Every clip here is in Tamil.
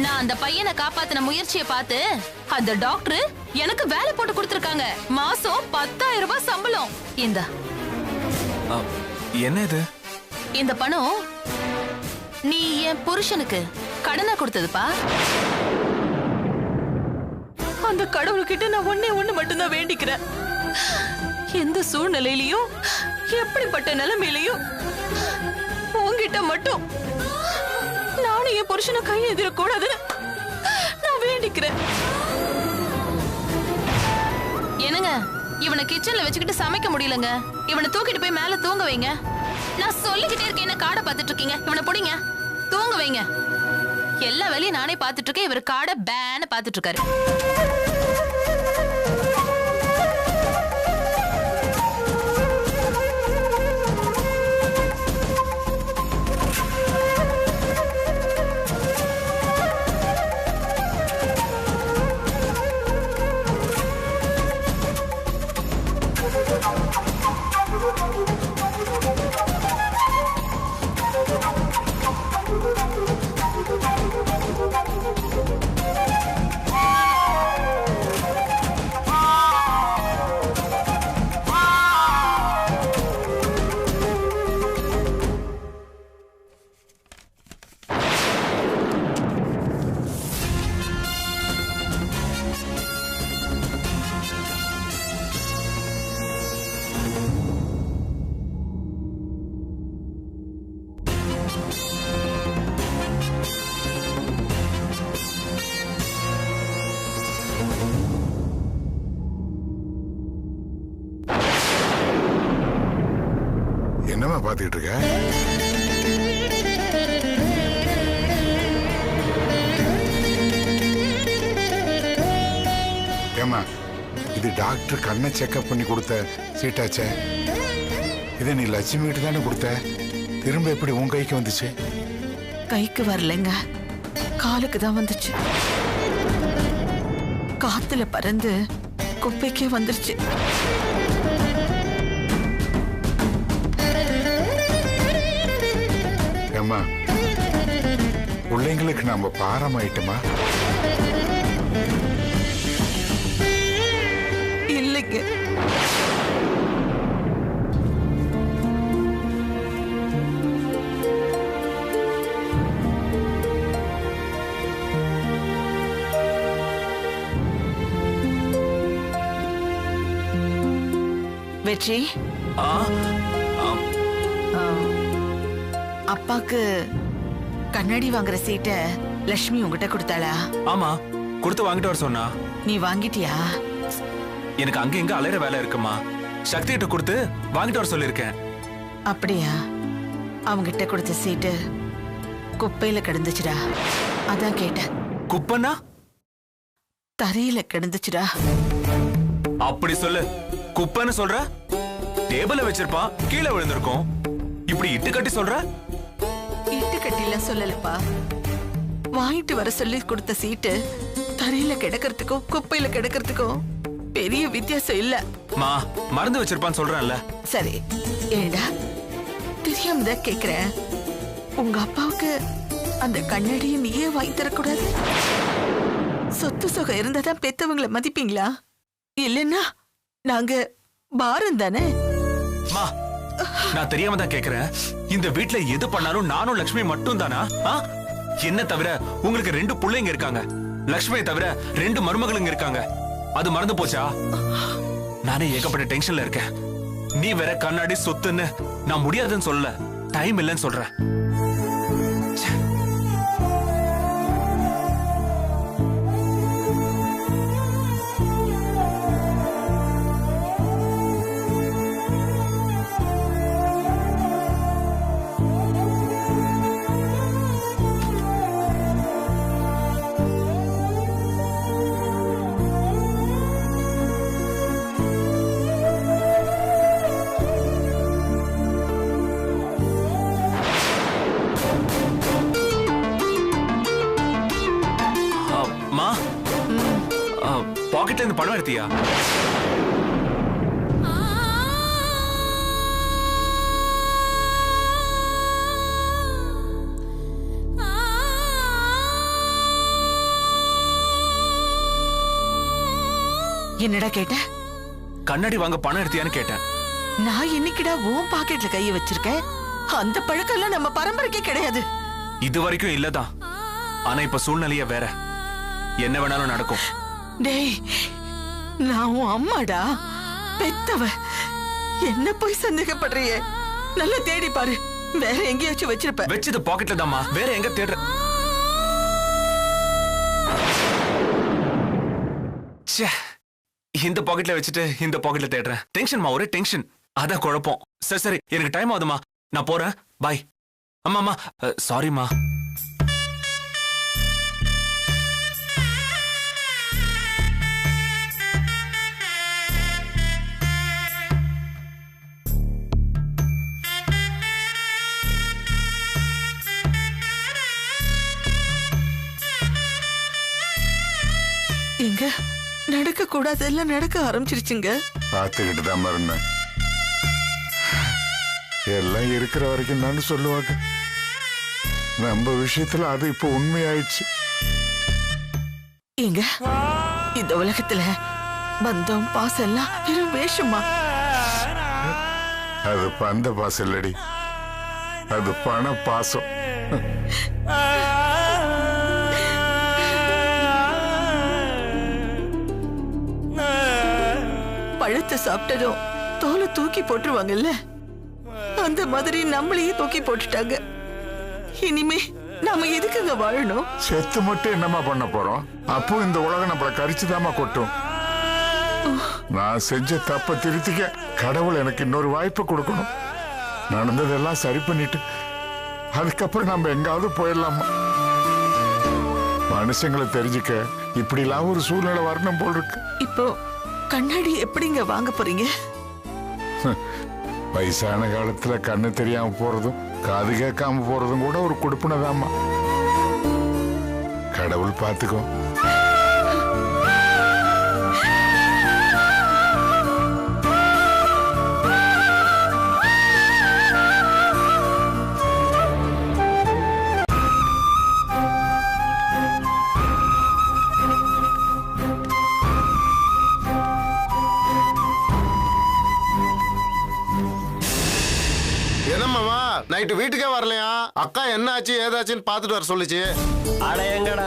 நான் அந்த பையனை காப்பாத்தின முயற்சியை பார்த்து அந்த டாக்டர் எனக்கு வேலை போட்டு கொடுத்திருக்காங்க. மாசம் 10,000 ரூபாய் சம்பளம். இந்த என்ன இது? இந்த பணம் நீ என் புருஷனுக்கு கடனை கொடுத்ததுப்பா. அந்த கடவுள்கிட்ட நான் ஒண்ணு மட்டும்தான் வேண்டிக்கிறேன். எந்த சூழ்நிலையிலையும் எப்படிப்பட்ட நிலைமையிலையும் உன்கிட்ட மட்டும் நானும் என் புருஷனை கை எதிரக்கூடாதுன்னு நான் வேண்டிக்கிறேன். என்னங்க, இவனை கிச்சன்ல வச்சுக்கிட்டு சமைக்க முடியலங்க. இவனை தூக்கிட்டு போய் மேல தூங்க வைங்க. நான் சொல்லிக்கிட்டே இருக்கேன், என்ன காடை பார்த்துட்டு இருக்கீங்க? இவனை பிடிங்க, தூங்க வைங்க. எல்லா வேலையும் நானே பார்த்துட்டு இருக்கேன், இவர் காடை பேன்னு பார்த்துட்டு இருக்காரு. என்னமா பாத்துக்கிட்டு இருக்க? ஏமா, இது டாக்டர் கண்ணை செக்அப் பண்ணி கொடுத்த சீட்டாச்சே. இதை நீ லட்சுமி கிட்ட தானே கொடுத்த. திரும்ப எப்படி உன் கைக்கு வந்துச்சு? கைக்கு வரலைங்க, காலுக்கு தான் வந்துச்சு. காத்துல பறந்து குப்பைக்கே வந்துருச்சு. ஏமா, பிள்ளைங்களுக்கு நாம பாரமாயிட்டோமா? இல்லைங்க, வெற்றி. அப்பாக்கு கண்ணாடி வாங்குற சீட்டை லட்சுமி உங்ககிட்ட கொடுத்தாளா? ஆமா, கொடுத்து வாங்கிட்டு வர சொன்னா. நீ வாங்கிட்டியா? எனக்கு அங்க எங்க அலையிற வேலை இருக்குமா. சக்தி கிட்ட கொடுத்து வாங்கிட்டு வர சொல்லிருக்கேன். அப்படியா? அவங்கிட்ட கொடுத்த சீட்டு குப்பையில கிடந்துச்சுடா, அதான் கேட்டேன். குப்பைன்னா? தரையில கிடந்துச்சுடா. அப்படி சொல்லு. குப்பைன்னு சொல்ற? டேபிள்ல வச்சிருப்பான், கீழே விழுந்திருக்கும். இப்படி இட்டு கட்டி சொல்ற? இட்டு கட்டிலாம் சொல்லலப்பா. வாங்கிட்டு வர சொல்லி கொடுத்த சீட்டு தரையில கிடக்கிறதுக்கும் குப்பையில கிடக்கிறதுக்கும் பெரிய வித்தியாசம் இல்ல. மா, மறந்து வச்சிருப்பான்னு சொல்றேன்ல. சரி, ஏண்டா தெரியாம தான் கேக்குறேன். உங்க அப்பாவுக்கு அந்த கண்ணாடியை நீயே வாங்கி தரக்கூடாது? சொத்து சுகம் இருந்தாதான் பெத்தவங்களை மதிப்பீங்களா? இல்லன்னா நாங்க பாரம் தானே. மா, நான் தெரியாம தான் கேக்குறேன். இந்த வீட்ல எது பண்ணாலும் நானும் லட்சுமி மட்டும் தானா? என்ன தவிர உங்களுக்கு 2 பிள்ளைங்க இருக்காங்க. லட்சுமியை தவிர 2 மருமகளுங்க இருக்காங்க. அது மறந்து போச்சா? நானே ஏகப்பட்ட டென்ஷன்ல இருக்கேன். நீ வேற கண்ணாடி சொத்துன்னு நான் முடியாதுன்னு சொல்லல, டைம் இல்லைன்னு சொல்றேன். பாக்கெட்ல இருந்து பணம் எடுத்தியா? என்னடா கேட்ட? கண்ணாடி வாங்க பணம் எடுத்தியான்னு கேட்டேன். நான் இன்னைக்குடா உன் பாக்கெட்ல கைய வச்சிருக்கேன். அந்த பழக்கம் எல்லாம் நம்ம பரம்பரைக்கே கிடையாது. இது வரைக்கும் இல்லதான். ஆனா இப்ப சூழ்நிலைய வேற. என்ன வேணாலும் நடக்கும். டேய், நான் உன் அம்மாடா, பெத்தவ. என்ன போய் சந்தேகப்படுறியே? நல்லா தேடி பாரு, வேற எங்கேயாச்சும் வச்சிருப்ப. வச்சது பாக்கெட்ல தான்மா, வேற எங்க தேடுற? இந்த பாக்கெட்ல வச்சுட்டு இந்த பாக்கெட்ல தேடுறேன். டென்ஷன்மா, ஒரே டென்ஷன். அதான் குழப்பம். சரி சரி, எனக்கு டைம் ஆகுதுமா, நான் போறேன். பாய். அம்மாமா, சாரிம்மா. இங்க நடக்க கூடாதெல்லாம் நடக்க ஆரம்பிச்சிருச்சுங்க. பார்த்துக்கிட்டு தான் இருந்தேன். எல்லாம் இருக்கிற வரைக்கும் தான் சொல்லுவாங்க. நம்ம விஷயத்துல அது இப்போ உண்மையாயிடுச்சு. இங்க இந்த உலகத்துல பந்தம் பாசம் எல்லாம் வெறும் வேஷமா? அது பந்த பாசம் இல்லடி, அது பண பாசம். பழத்தை சாப்பிட்டதும் தோலை தூக்கி போட்டுருவாங்கல்ல, அந்த மாதிரி நம்மளையே தூக்கி போட்டுட்டாங்க. இனிமே நாம எதுக்குங்க வாழணும்? செத்து மட்டும் என்னமா பண்ண போறோம்? அப்போ இந்த உலகம் நம்மள கரிச்சுதாமா கொட்டும். நான் செஞ்ச தப்ப திருத்திக்க கடவுள் எனக்கு இன்னொரு வாய்ப்பு கொடுக்கணும். நடந்ததெல்லாம் சரி பண்ணிட்டு அதுக்கப்புறம் நம்ம எங்காவது போயிடலாமா? மனுஷங்களை தெரிஞ்சுக்க இப்படி எல்லாம் ஒரு சூழ்நிலை வரணும் போல் இருக்கு. இப்போ கண்ணாடி எப்படிங்க வாங்க போறீங்க? வயசான காலத்துல கண்ணு தெரியாம போறதும் காது கேட்காம போறதும் கூட ஒரு கொடுப்புனதாமா. கடவுள் பார்த்துக்கோ. என்னம்மாமா நைட்டு வீட்டுக்கே வரலையா? அக்கா என்ன ஆச்சு ஏதாச்சுன்னு பார்த்துட்டு வர சொல்லுச்சு. அட எங்கடா,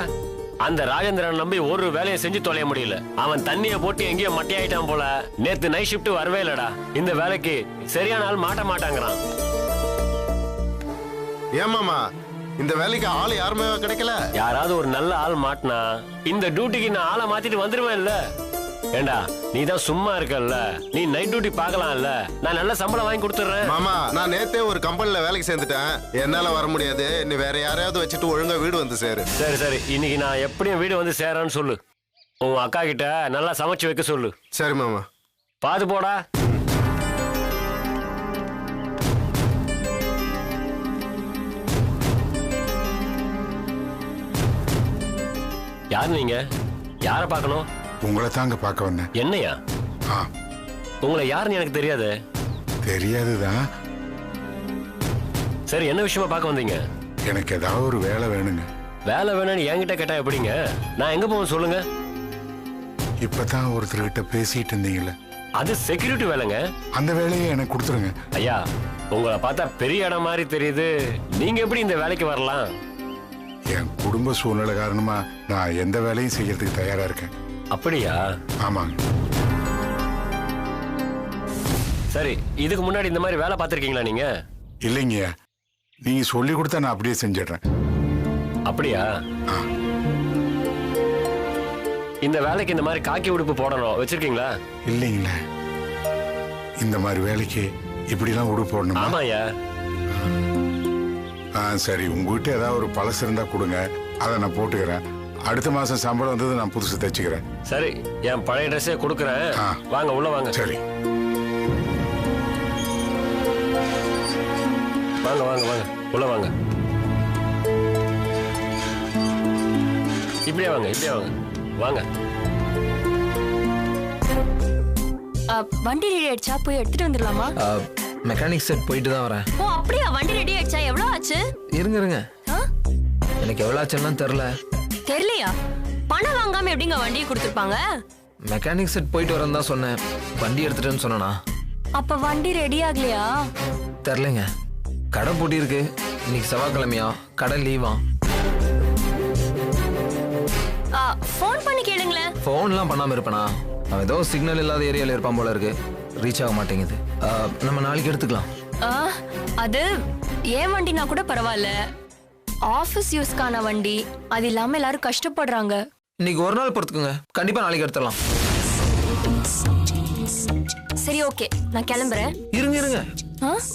அந்த ராஜேந்திரன் நம்பி ஒரு வேலையை செஞ்சு தொலைய முடியல. அவன் தண்ணிய போட்டு எங்கேயோ மட்டையாயிட்டான் போல. நேத்து நைட் ஷிஃப்ட் வரவே இல்லடா. இந்த வேலைக்கு சரியான ஆள் மாட்ட மாட்டாங்கிறான். ஏமாமா இந்த வேலைக்கு ஆள் யாருமே கிடைக்கல? யாராவது ஒரு நல்ல ஆள் மாட்டினா இந்த டியூட்டிக்கு நான் ஆளை மாத்திட்டு வந்துருவேன் இல்ல. ஏண்டா, நீ தான் சும்மா இருக்கல்ல, நீ நைட் டியூட்டி பார்க்கலாம்ல. நான் நல்ல சம்பளம் வாங்கி கொடுத்துறேன். மாமா நான் நேத்தே ஒரு கம்பெனில வேலைக்கு சேர்ந்துட்டேன். என்னால வர முடியாது. நீ வேற யாரையாவது வச்சுட்டு ஒழுங்கா வீடு வந்து சேரு. சரி சரி, இன்னைக்கு நான் எப்படியும் வீடு வந்து சேரேன்னு சொல்லு. உன் அக்கா கிட்ட நல்லா சமைச்சு வைக்க சொல்லு. சரி மாமா. பாத்து போடா. யார் நீங்க? யார பார்க்கணும்? உங்களை தாங்க பார்க்க வந்தேன். என்னையா? உங்களை யாருன்னு எனக்கு தெரியாது. தெரியாதுதான். சரி, என்ன விஷயமா பார்க்க வந்தீங்க? எனக்கு ஏதாவது ஒரு வேலை வேணுங்க. வேலை வேணும்னு என்கிட்ட கேட்டா எப்படிங்க? நான் எங்க போவேன் சொல்லுங்க. இப்பதான் ஒருத்தர்கிட்ட பேசிட்டு இருந்தீங்கல்ல, அது செக்யூரிட்டி வேலைங்க. அந்த வேலையை எனக்கு கொடுத்துருங்க. ஐயா, உங்களை பார்த்தா பெரிய இடம் மாதிரி தெரியுது. நீங்க எப்படி இந்த வேலைக்கு வரலாம்? என் குடும்ப சூழ்நிலை காரணமா நான் எந்த வேலையும் செய்யறதுக்கு தயாரா இருக்கேன். அப்படியா? ஆமாங்க. சரி, இதுக்கு முன்னாடி இந்த மாதிரி வேலை பார்த்திருக்கீங்களா நீங்க? இல்லைங்க, நீங்க சொல்லி கொடுத்தா நான் அப்படியே செஞ்சிடுறேன். அப்படியா? இந்த வேலைக்கு இந்த மாதிரி காக்கி உடுப்பு போடணும் வச்சிருக்கீங்களா? இல்லைங்களே, இந்த மாதிரி வேலைக்கு இப்படிலாம் உடுப்பு போடணுமா? ஆமாயா. சரி, உங்ககிட்ட ஏதாவது ஒரு பழசு இருந்தா கொடுங்க, அதை நான் போட்டுக்கிறேன். அடுத்த மாசம் சம்பளம் வந்தது நான் புதுசு தச்சுக்கிறேன். சரி, என் பழைய ட்ரெஸ்ஸே கொடுக்குறேன். வாங்க உள்ள வாங்க. சரி, வாங்க வாங்க வாங்க உள்ள வாங்க. இப்படியே வாங்க, இப்படியே வாங்க. வாங்க. வண்டி ரெடி ஆயிடுச்சா? போய் எடுத்துட்டு வந்துடலாமா? மெக்கானிக் செட் போயிட்டு தான் வரேன். ஓ அப்படியா? வண்டி ரெடி ஆயிடுச்சா? எவ்வளவு ஆச்சு? இருங்க, எனக்கு எவ்வளவு ஆச்சுன்னு தெரியல. தெரியலையா? பணம் வாங்காம எப்படிங்க வண்டியை கொடுத்துருப்பாங்க? மெக்கானிக் செட் போயிட்டு வரேன்னு தான் சொன்னேன். வண்டி எடுத்துட்டேன்னு சொன்னேனா? அப்ப வண்டி ரெடி ஆகலையா? தெரிலங்க. கடை பூட்டி இருக்கு. இன்னைக்கு செவ்வாய்க்கிழமையா, கடை லீவா? ஃபோன் பண்ணி கேளுங்களேன். ஃபோன்லாம் பண்ணாம இருப்பேனா? அவன் ஏதோ சிக்னல் இல்லாத ஏரியால இருப்பான் போல இருக்கு. ரீச் ஆக மாட்டேங்குது. நம்ம நாளைக்கு எடுத்துக்கலாம். அது ஏன் வண்டினா கூட பரவாயில்ல. ஆபீஸ் யூஸ்க்கான வண்டி. அது இல்லாம எல்லாரும் கஷ்டப்படுறாங்க. இன்னைக்கு ஒரு நாள் பொறுத்துக்குங்க. கண்டிப்பா நாளைக்கு எடுத்துடலாம். சரி ஓகே, நான் கிளம்புறேன். இருங்க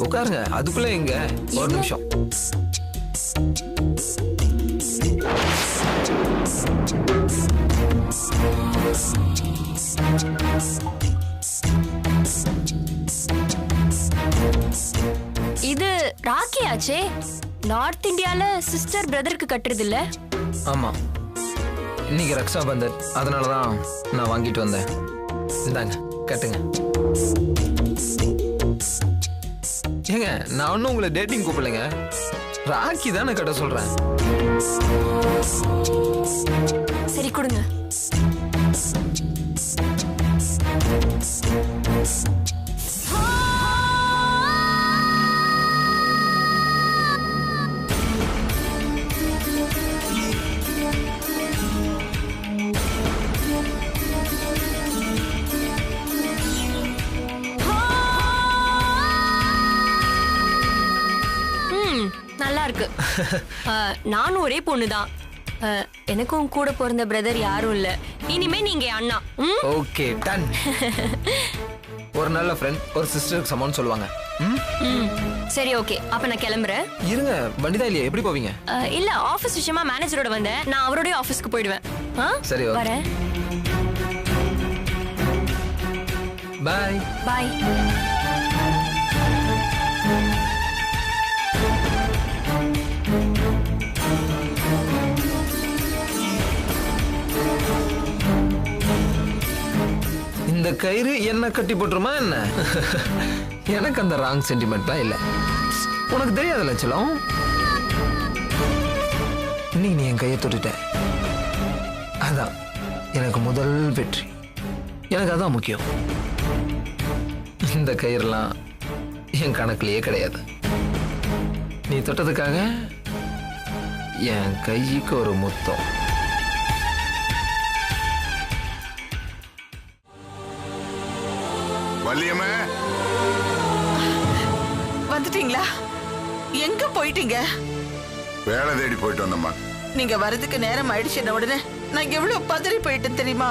உட்காருங்க. அதுக்குள்ள எங்க? ஒரு நிமிஷம். இது ராக்கி ஆச்சே. நார்த் இந்தியால சிஸ்டர் பிரதருக்கு கட்டுறது இல்ல? ஆமா, இன்னைக்கு ரக்ஷா பந்தன். அதனாலதான் நான் வாங்கிட்டு வந்தேன். இந்தாங்க, கட்டுங்க. ஏங்க, நான் ஒன்னும் உங்களை டேட்டிங் கூப்பிடலைங்க. ராக்கி தானே கட்ட சொல்றேன். சரி கொடுங்க. நல்லா இருக்கு. நானும் ஒரே பொண்ணுதான். எனக்கும் கூட பிறந்த பிரதர் யாரும் இல்ல. இனிமே நீங்க அண்ணா. Okay, ton. ஒரு நல்ல ஃப்ரெண்ட் ஒரு சிஸ்டருக்கு சமம்னு சொல்லுவாங்க. சரி ஓகே, அப்ப நான் கிளம்புறேன். இருங்க, வண்டிதான் இல்லையா? எப்படி போவீங்க? இல்ல, ஆபீஸ் விஷயமா மேனேஜரோட வந்தேன். நான் அவரோட ஆபீஸ்க்கு போயிடுவேன். சரி, வரேன். பாய் பாய். இந்த கயிறு என்ன கட்டி போட்டுருமா என்ன? எனக்கு அந்த ராங் சென்டிமெண்ட்லாம் இல்ல. உனக்கு தெரியாத லட்சம். இன்னைக்கு நீ என் கையை தொட்டுட்ட. அதான் எனக்கு முதல் வெற்றி. எனக்கு அதான் முக்கியம். இந்த கயிறுலாம் என் கணக்குலயே கிடையாது. நீ தொட்டதுக்காக என் கைக்கு ஒரு முத்தம். வள்ளியம்மே, வந்துட்டீங்களா? எங்க போயிட்டீங்க? வேலை தேடி போயிட்டு வந்தம்மா. நீங்க வரதுக்கு நேரம் ஆயிடுச்சு. உடனே நான் எவ்வளவு பதறி போயிட்டேன் தெரியுமா?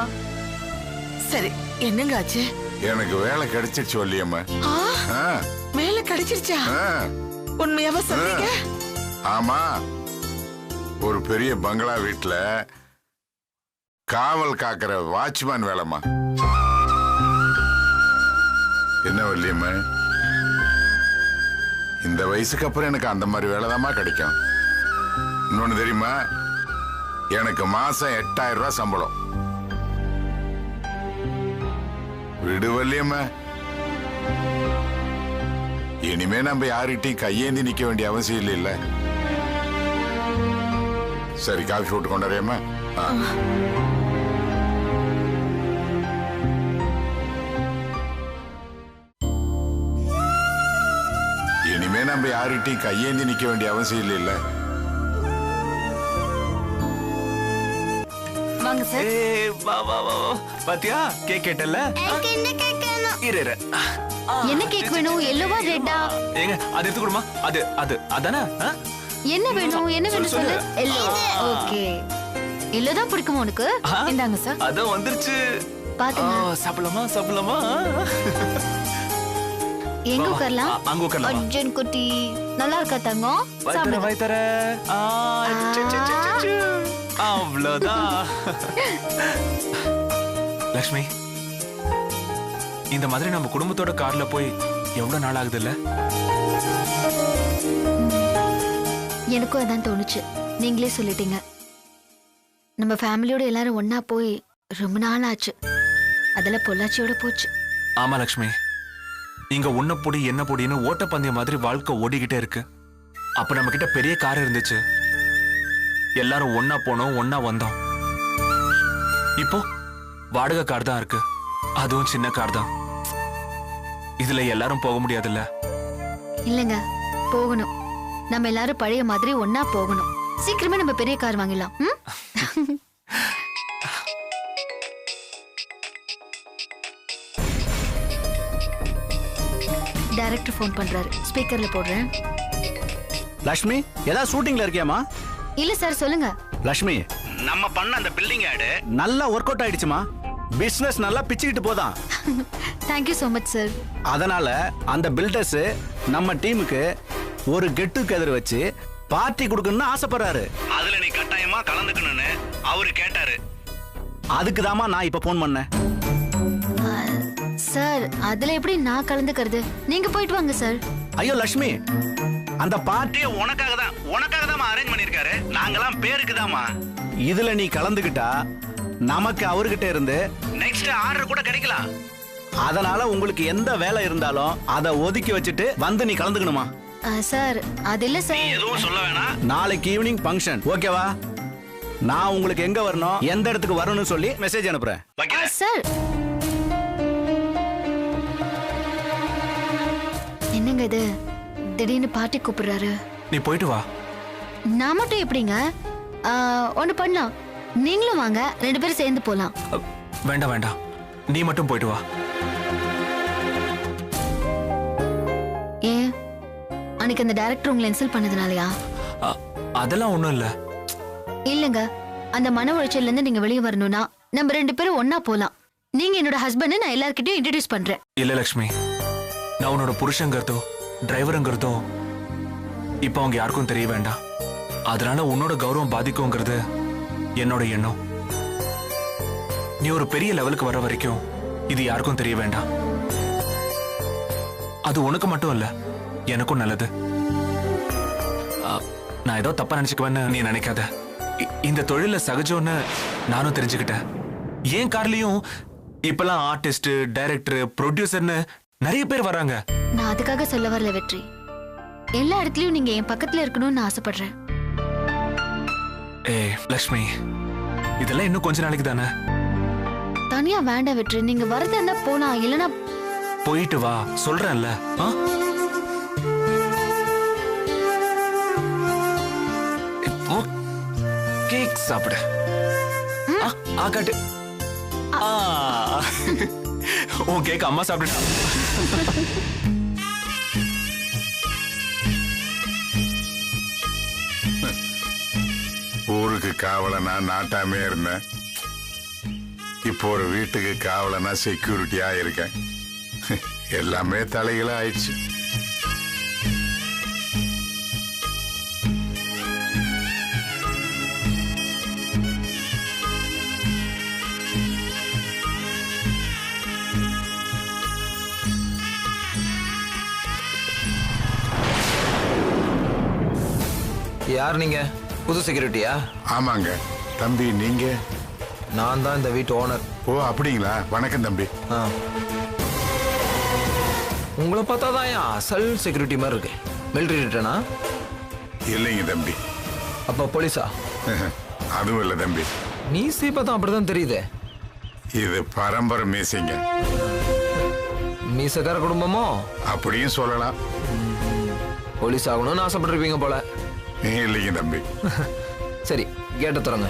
சரி, என்னங்க ஆச்சு? எனக்கு வேலை கிடைச்சிருச்சு வள்ளியம்மா. வேலை கிடைச்சிருச்சா? உண்மையாவா சொல்றீங்க? ஆமா, ஒரு பெரிய பங்களா வீட்டுல காவல் காக்கிற வாட்ச்மேன் வேலைமா. என்ன வள்ளியம்மா, இந்த வயசுக்கு அப்புறம் எனக்கு அந்த மாதிரி வேலைதாம்மா கிடைக்கும். இன்னொன்னு தெரியுமா, எனக்கு மாசம் 8000 ரூபாய் சம்பளம். விடு வள்ளியம்மா, இனிமே நம்ம யார்கிட்டையும் கையேந்தி நிக்க வேண்டிய அவசியம் இல்ல. சரி, காஃபி போட்டு கொண்டாடியம்மா. இனிமே நம்ம யார்கிட்டையும் கையேந்தி நிக்க வேண்டிய அவசியம் இல்ல. வாங்க சார். வா வா வா. பாத்தியா, கேக் கேட்டல? இரு. என்ன கேக் வேணும்? எல்லோவா ரெட்டா? ஏங்க, அது எடுத்து கொடுமா. அது அது அதானே? என்ன வேணும்? என்ன வேணும் சொல்லு. எல்லோ. ஓகே. எல்லோ தான் பிடிக்குமா உனக்கு? இந்தாங்க சார். அத வந்துருச்சு. பாத்துங்க. சாப்பிடலாமா? சாப்பிடலாமா? எங்க உட்காரலாம்? அங்க உட்காரலாம். அர்ஜுன் குட்டி நல்லா இருக்கா தங்கம்? சாப்பிடு. வைத்தர. அவ்வளவுதான். லக்ஷ்மி, இந்த மாதிரி நம்ம குடும்பத்தோட கார்ல போய் எவ்வளவு நாள் ஆகுது இல்ல? எனக்கும் அதான் தோணுச்சு. நீங்களே சொல்லிட்டீங்க. நம்ம ஃபேமிலியோட எல்லாரும் ஒன்னா போய் ரொம்ப நாள் ஆச்சு. அதெல்லாம் பொள்ளாச்சியோட போச்சு. ஆமா லக்ஷ்மி, இங்க உன்ன பொடி என்ன பொடின்னு ஓட்டப்பந்தய மாதிரி வாழ்க்கை ஓடிக்கிட்டே இருக்கு. அப்ப நம்ம கிட்ட பெரிய கார் இருந்துச்சு. எல்லாரும் ஒன்னா போனோம், ஒன்னா வந்தோம். இப்போ வாடகை கார் தான் இருக்கு, அதுவும் சின்ன கார் தான். இதுல எல்லாரும் போக முடியாதுல்ல? இல்லைங்க, போகணும். நம்ம எல்லாரும் பழைய மாதிரி ஒன்னா போகணும். சீக்கிரமே நம்ம பெரிய கார் வாங்கிடலாம். டைரக்டர் ஃபோன் பண்றாரு, ஸ்பீக்கர்ல போடுறேன். லட்சுமி, ஏதாவது ஷூட்டிங்ல இருக்கியாமா? இல்ல சார், சொல்லுங்க. லட்சுமி, நம்ம பண்ண அந்த பில்டிங் ஆட் நல்லா ஒர்க் அவுட் ஆயிடுச்சுமா. பிசினஸ் நல்லா பிச்சுக்கிட்டு போதான். Thank you so much sir. அதனால அந்த பில்டர்ஸ் நம்ம டீமுக்கு ஒரு கெட் டுகெதர் வச்சு பார்ட்டி கொடுக்கணும்னு ஆசைப்படுறாரு. அதுல நீ கட்டாயமா கலந்துக்கணும்னு அவரு கேட்டாரு. அதுக்கு தாமா நான் இப்ப போன் பண்ணேன். சார், அதுல எப்படி நான் கலந்துக்கிறது? நீங்க போயிட்டு வாங்க சார். ஐயோ லட்சுமி, அந்த பார்ட்டியை உனக்காக தான் அரேஞ்ச் பண்ணிருக்காரு. நாங்கெல்லாம் பேருக்கு தாமா. இதுல நீ கலந்துக்கிட்டா நமக்கு அவர்கிட்ட இருந்து நெக்ஸ்ட் ஆர்டர் கூட கிடைக்கலாம். அதனால உங்களுக்கு எந்த வேலை இருந்தாலும் அதை ஒதுக்கி வச்சுட்டு வந்து நீ கலந்துக்கணுமா? சார், அது இல்ல சார். எதுவும் சொல்ல வேணாம். நாளைக்கு ஈவினிங் ஃபங்க்ஷன், ஓகேவா? நான் உங்களுக்கு எங்க வரணும், எந்த இடத்துக்கு வரணும்னு சொல்லி மெசேஜ் அனுப்புறேன். சார், என்னங்க இது? திடீர்னு பார்ட்டி கூப்பிடுறாரு. நீ போயிட்டு வா. நான் மட்டும் எப்படிங்க? ஒண்ணு பண்ணலாம், நீங்களும் வாங்க, 2 பேரும் சேர்ந்து போலாம். வேண்டாம் வேண்டாம், நீ மட்டும் போயிட்டு வா. ஏன், அன்னைக்கு அந்த டைரக்டர் உங்களை இன்சல்ட் பண்ணதுனாலயா? அதெல்லாம் ஒண்ணும் இல்ல. இல்லங்க, அந்த மன உளைச்சல்ல இருந்து நீங்க வெளியே வரணும்னா நம்ம 2 பேரும் ஒன்னா போலாம். நீங்க என்னோட ஹஸ்பண்ட், நான் எல்லார்கிட்டயும் இன்ட்ரோடியூஸ் பண்றேன். இல்ல லட்சுமி, நான் உன்னோட புருஷங்கிறதோ டிரைவருங்கிறதோ இப்ப அவங்க யாருக்கும் தெரிய வேண்டாம். அதனால உன்னோட கௌரவம் பாதிக்குங்கிறது என்னோட எண்ணம். நீ ஒரு பெரிய லெவலுக்கு வர வரைக்கும் இது யாருக்கும் தெரிய வேண்டாம். அது உனக்கு மட்டும் இல்ல, எனக்கும் நல்லது. நான் ஏதோ தப்பா நினைச்சுக்குவேன்னு நீ நினைக்காத. இந்த தொழில சகஜம்னு நானும் தெரிஞ்சுக்கிட்டேன். என் கார்லயும் இப்பெல்லாம் ஆர்டிஸ்ட், டைரக்டர், ப்ரொடியூசர்னு நிறைய பேர் வராங்க. நான் அதுக்காக சொல்ல வரல வெற்றி. எல்லா இடத்துலயும் நீங்க என் பக்கத்துல இருக்கணும்னு ஆசைப்படுறேன். ஏய் லட்சுமி, இதெல்லாம் இன்னும் கொஞ்ச நாளைக்கு தானே. தனியா வேண்டாம் வெற்றி, நீங்க வரதா இருந்தா போலாம், இல்லனா போயிட்டு வா சொல்றேன்ல. இப்போ கேக் சாப்பிடு. காட்டு. உன் கேக் அம்மா சாப்பிடுடா. ஊருக்கு காவலனா நாட்டாமே இருந்தேன். இப்போ ஒரு வீட்டுக்கு காவலனா செக்யூரிட்டியா இருக்கேன். எல்லாமே தலைகளா ஆயிடுச்சு. யார் நீங்க? புது செக்யூரிட்டியா? ஆமாங்க. தம்பி நீங்க? நான் தான் இந்த வீட்டு ஓனர். ஓ அப்படிங்களா? வணக்கம் தம்பி. உங்களை பார்த்தா தான் என் அசல் செக்யூரிட்டி மாதிரி இருக்கு. மிலிட்டரி ரிட்டனா? இல்லைங்க தம்பி. அப்ப போலீஸா? அதுவும் இல்லை தம்பி. மீசை பார்த்தா அப்படிதான் தெரியுது. இது பரம்பரை மீசைங்க. மீசக்கார குடும்பமோ? அப்படியும் சொல்லலாம். போலீஸ் ஆகணும்னு ஆசைப்பட்டிருப்பீங்க போல. இல்லைங்க தம்பி. சரி, கேட்ட திறங்க.